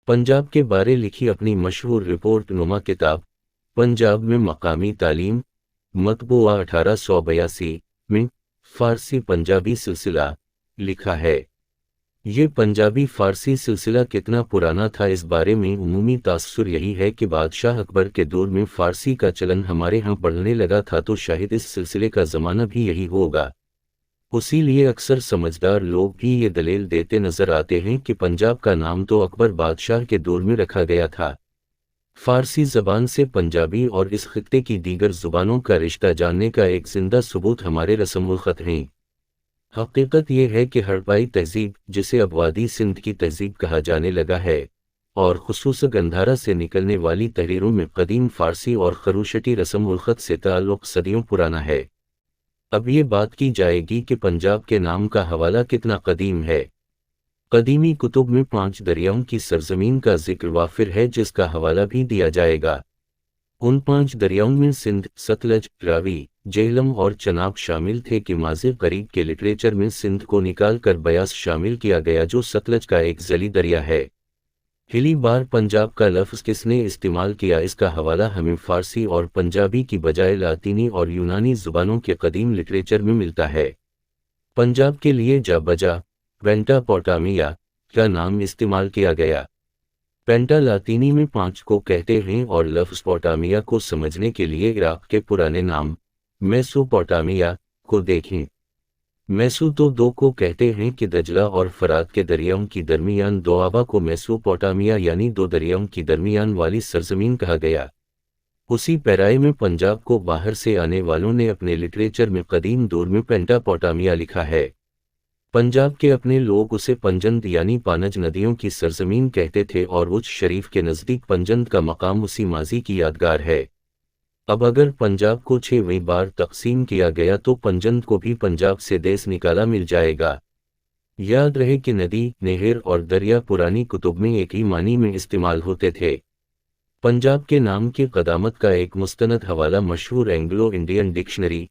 पंजाब के बारे लिखी अपनी मशहूर रिपोर्ट नुमा किताब पंजाब में मकामी तालीम मतबूआ 1882 में फारसी पंजाबी सिलसिला लिखा है। ये पंजाबी फारसी सिलसिला कितना पुराना था, इस बारे में उमूमी तासुर यही है कि बादशाह अकबर के दौर में फारसी का चलन हमारे यहाँ बढ़ने लगा था, तो शायद इस सिलसिले का ज़माना भी यही होगा। उसी लिए अक्सर समझदार लोग भी ये दलील देते नजर आते हैं कि पंजाब का नाम तो अकबर बादशाह के दौर में रखा गया था। फारसी ज़बान से पंजाबी और इस खित्ते की दीगर ज़ुबानों का रिश्ता जानने का एक जिंदा सबूत हमारे रस्मुल ख़त हैं। हकीकत ये है कि हड़पाई तहज़ीब, जिसे अब वादी सिंध की तहज़ीब कहा जाने लगा है, और खुसूस गंधारा से निकलने वाली तहरीरों में कदीम फ़ारसी और खरूशटी रस्मुल ख़त से ताल्लुक़ सदियों पुराना है। अब ये बात की जाएगी कि पंजाब के नाम का हवाला कितना कदीम है। कदीमी कुतुब में 5 दरियाओं की सरजमीन का जिक्र वाफिर है, जिसका हवाला भी दिया जाएगा। उन 5 दरियाओं में सिंध, सतलज, रावी, जेहलम और चनाब शामिल थे कि माज़े करीब के लिटरेचर में सिंध को निकाल कर बयास शामिल किया गया, जो सतलज का एक जली दरिया है। पहली बार पंजाब का लफ्ज़ किसने इस्तेमाल किया, इसका हवाला हमें फ़ारसी और पंजाबी की बजाय लातीनी और यूनानी ज़ुबानों के कदीम लिटरेचर में मिलता है। पंजाब के लिए जा बजा पेंटापोटामिया का नाम इस्तेमाल किया गया। पेंटा लातीनी में 5 को कहते हैं और लफ्ज़ पोटामिया को समझने के लिए इराक़ के पुराने नाम मेसोपोटामिया को देखें। मैसू तो 2 को कहते हैं कि दजला और फरात के दरियाओं की दरमियान दोआबा को मेसोपोटामिया यानी 2 दरियाओं की दरमियान वाली सरजमीन कहा गया। उसी पैराए में पंजाब को बाहर से आने वालों ने अपने लिटरेचर में कदीम दौर में पेंटापोटामिया लिखा है। पंजाब के अपने लोग उसे पंजंद यानी पानज नदियों की सरजमीन कहते थे और उच्च शरीफ के नज़दीक पंजंद का मकाम उसी माजी की यादगार है। अब अगर पंजाब को 6वीं बार तकसीम किया गया तो पंजंद को भी पंजाब से देश निकाला मिल जाएगा। याद रहे कि नदी, नहर और दरिया पुरानी कुतुब में एक ही मानी में इस्तेमाल होते थे। पंजाब के नाम की क़दामत का एक मुस्तनद हवाला मशहूर एंग्लो इंडियन डिक्शनरी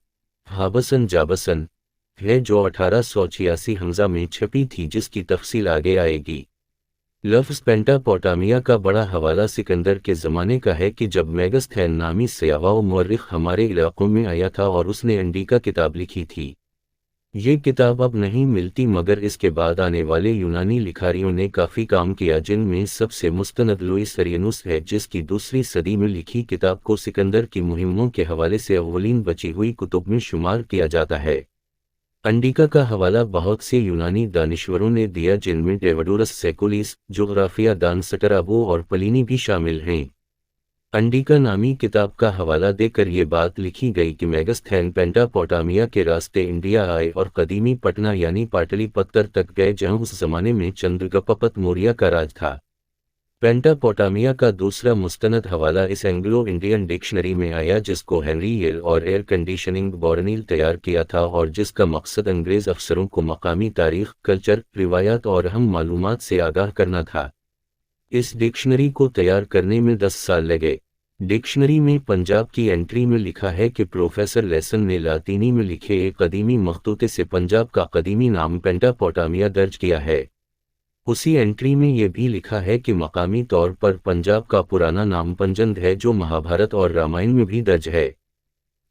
हाबसन जाबसन है, जो 1886 हमज़ा में छपी थी, जिसकी तफसील आगे आएगी। लफ्ज़ पेंटापोटामिया का बड़ा हवाला सिकंदर के ज़माने का है कि जब मेगस्थैन नामी सयावा व मुअर्रिख़ हमारे इलाक़ों में आया था और उसने अंडिका किताब लिखी थी। ये किताब अब नहीं मिलती, मगर इसके बाद आने वाले यूनानी लिखारियों ने काफ़ी काम किया, जिनमें सबसे मुस्तनद लुइस अरियनुस है, जिसकी 2वीं सदी में लिखी किताब को सिकंदर की मुहिम्मों के हवाले से अव्वलीन बची हुई कुतुब में शुमार किया जाता है। अंडिका का हवाला बहुत से यूनानी दानिश्वरों ने दिया, जिनमें डेवडोरस सेकुलिस, जोग्राफिया दान स्ट्रैबो और प्लिनी भी शामिल हैं। अंडिका नामी किताब का हवाला देकर ये बात लिखी गई कि मेगस्थैन पेंटापोटामिया के रास्ते इंडिया आए और कदीमी पटना यानी पाटलिपुत्र तक गए, जहां उस जमाने में चंद्रगुप्त मौर्य का राज था। पेंटापोटामिया का दूसरा मुस्तनद हवाला इस एंग्लो इंडियन डिक्शनरी में आया, जिसको हेनरी येल और एयर कंडीशनिंग बोर्निल तैयार किया था और जिसका मकसद अंग्रेज़ अफसरों को मकामी तारीख, कल्चर, रिवायात और अहम मालूमात से आगाह करना था। इस डिक्शनरी को तैयार करने में 10 साल लगे। डिक्शनरी में पंजाब की एंट्री में लिखा है कि प्रोफेसर लेसन ने लातीनी में लिखे एक कदीमी मखतूते से पंजाब का कदीमी नाम पेंटापोटामिया दर्ज किया है। उसी एंट्री में ये भी लिखा है कि मकामी तौर पर पंजाब का पुराना नाम पंजंद है, जो महाभारत और रामायण में भी दर्ज है।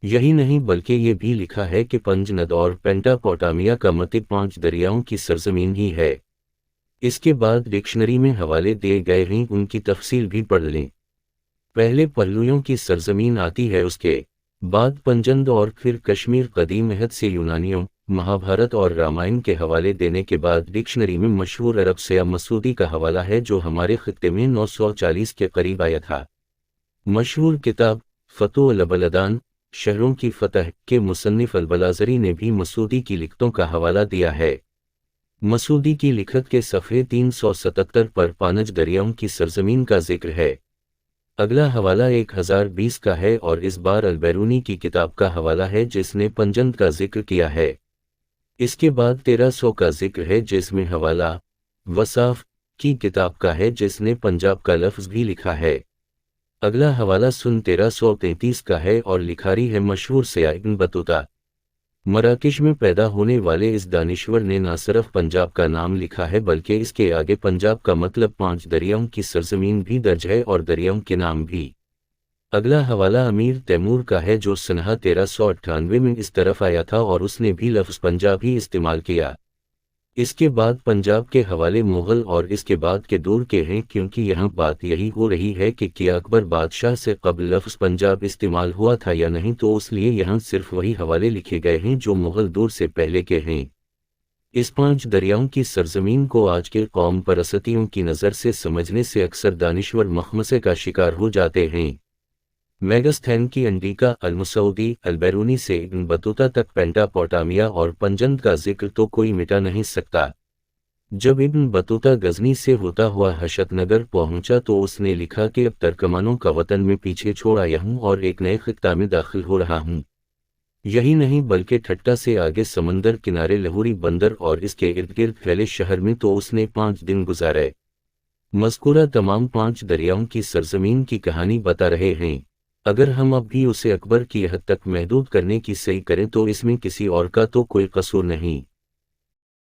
यही नहीं बल्कि ये भी लिखा है कि पंजनद और पेंटापोटामिया का मतलब 5 दरियाओं की सरजमीन ही है। इसके बाद डिक्शनरी में हवाले दिए गए हैं, उनकी तफसील भी पढ़ लें। पहले पहलुओं की सरजमीन आती है, उसके बाद पंजंद और फिर कश्मीर। कदीम अहद से यूनानियों, महाभारत और रामायण के हवाले देने के बाद डिक्शनरी में मशहूर अरब सया मसूदी का हवाला है, जो हमारे खित्ते में 940 के करीब आया था। मशहूर किताब फतुह अल-बलदान, शहरों की फतह के मुसन्निफ अल-बलाज़री ने भी मसूदी की लिखतों का हवाला दिया है। मसूदी की लिखत के सफ़े 377 पर पानज दरियाओं की सरजमीन का जिक्र है। अगला हवाला 1020 का है और इस बार अल-बैरूनी की किताब का हवाला है, जिसने पंजंद का जिक्र किया है। इसके बाद 1300 का जिक्र है, जिसमें हवाला वसाफ की किताब का है, जिसने पंजाब का लफ्ज़ भी लिखा है। अगला हवाला सन 1333 का है और लिखारी है मशहूर सया इब्न बतूता। مراکش میں پیدا ہونے والے اس دانشور نے نہ صرف پنجاب کا نام لکھا ہے بلکہ اس کے آگے پنجاب کا مطلب 5 دریاؤں کی سرزمین بھی درج ہے اور دریاؤں کے نام بھی۔ اگلا حوالہ امیر تیمور کا ہے جو سنہ 1398 میں اس طرف آیا تھا اور اس نے بھی لفظ پنجاب ہی استعمال کیا۔ اس کے بعد پنجاب کے حوالے مغل اور اس کے بعد کے دور کے ہیں، کیونکہ یہاں بات یہی ہو رہی ہے کہ کیا اکبر بادشاہ سے قبل لفظ پنجاب استعمال ہوا تھا یا نہیں، تو اس لیے یہاں صرف وہی حوالے لکھے گئے ہیں جو مغل دور سے پہلے کے ہیں۔ اس 5 دریاؤں کی سرزمین کو آج کے قوم پرستیوں کی نظر سے سمجھنے سے اکثر دانشور مخمصے کا شکار ہو جاتے ہیں۔ میگستھین کی انڈیکا، المسعودی، البیرونی سے ابن بطوطہ تک پینٹاپوٹامیا اور پنجند کا ذکر تو کوئی مٹا نہیں سکتا۔ جب ابن بطوطہ غزنی سے ہوتا ہوا حشت نگر پہنچا تو اس نے لکھا کہ اب ترکمانوں کا وطن میں پیچھے چھوڑ آیا ہوں اور ایک نئے خطہ میں داخل ہو رہا ہوں۔ یہی نہیں بلکہ ٹھٹا سے آگے سمندر کنارے لہوری بندر اور اس کے ارد گرد پھیلے شہر میں تو اس نے 5 دن گزارے۔ مذکورہ تمام 5 دریاؤں کی سرزمین کی کہانی بتا رہے ہیں۔ اگر ہم اب بھی اسے اکبر کی حد تک محدود کرنے کی صحیح کریں تو اس میں کسی اور کا تو کوئی قصور نہیں۔